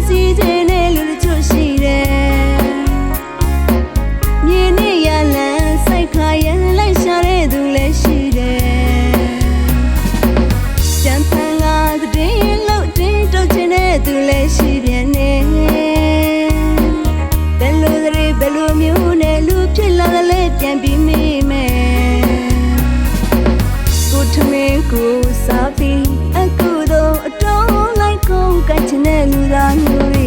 စီခြင်းနဲ့လူတို့ရှိတယ်မြင်းနဲ့ရလန်းစိုက်ခါရန်လိုက်ရှာတဲ့သူလည်းရှိတယ်ကြံဖန်ကတည်းလို့တင်းတော့ခြင်းတဲ့သူလည်းရှိပြန်နေဘယ်လိုမျိုးနဲ့လူဖြစ်လာတယ်လဲပြန်ပြီးမိမယ်ကိုထမင်းကိုစားပြီးအခုတော့အတော်လိုက်ကုန်ကချင်တဲ့လူသားမျိုးတွေ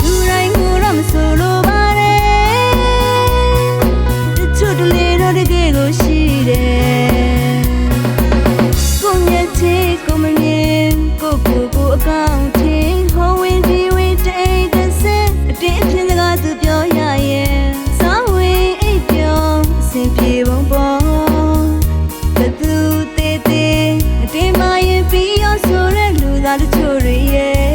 လူတိုင်းကိုတော့မဆိုလိုပါနဲ့တချို့တလေတော့တကယ်ကိုရှိတယ်ကိုမြတ်ချေကိုမမြင်ကိုအကောင့်ထင်းဟောဝင်ဒီဝေးတိတ်ကစဲအတင်းအဖြစ်စကားသူပြောရရဲ့စာဝင်အိပ်ပြောစင်ပြေပုံပေါ်ဘသူတေးအတင်းမရင်ပြီးရောဆိုတဲ့လူသားတချို့တွေရဲ့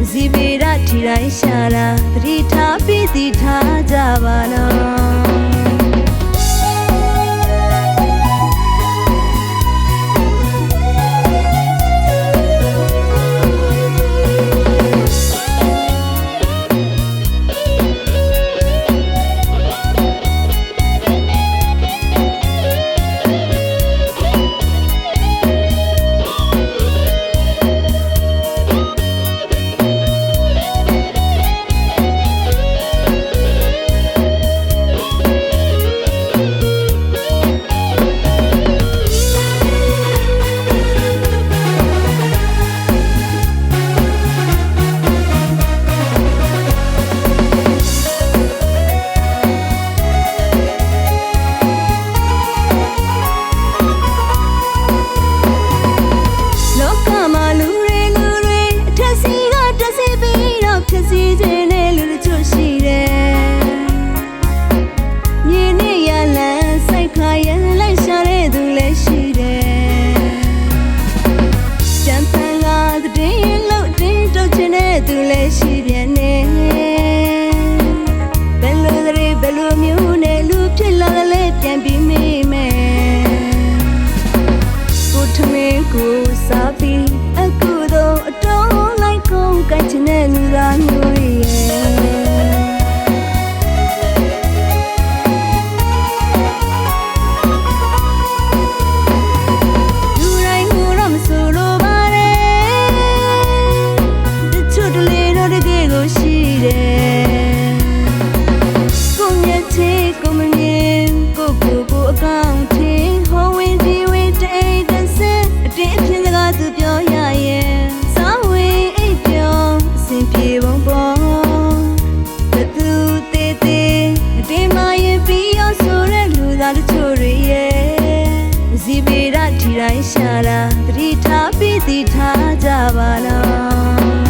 ဇီဗေဒထီတိုင်းရှာတာသတိထားပြီးသိထားကြပါတော့ဖြစ်စီခြင်းနဲ့လူတို့ရှိတယ်မြင်းနဲ့ရလန်းစိုက်ခါရန်လိုက်ရှာတဲ့သူလည်းရှိတယ်ကြံဖန်ကတည်းလို့တင်းတော့ခြင်းတဲ့သူလည်းရှိပြန်နေဘယ်လိုမျိုးနဲ့လူဖြစ်လာတယ်လဲပြန်ပြီးမိမယ်ကိုထမင်းကိုစားပြီးအခုတော့အတော်လိုက်ကုန်ကချင်တဲ့လူသားမျိုးတွေလူတိုင်းကိုတော့မဆိုလိုပါနဲ့တချို့တလေတော့တကယ်ကိုရှိတယ်ကိုမြတ်ချေကိုမမြင်ကိုအကောင့်ထင်းဟောဝင်ဒီဝေးတိတ်ကစဲအတင်းအဖြစ်စကားသူပြောရရဲ့စာဝင်အိပ်ပြောစင်ပြေပုံပေါ်ဘသူတေးအတင်းမရင်ပြီးရောဆိုတဲ့လူသားတချို့တွေရဲ့ဇီဗေဒထီတိုင်းရှာတာသတိထားပြီးသိထားကြပါလား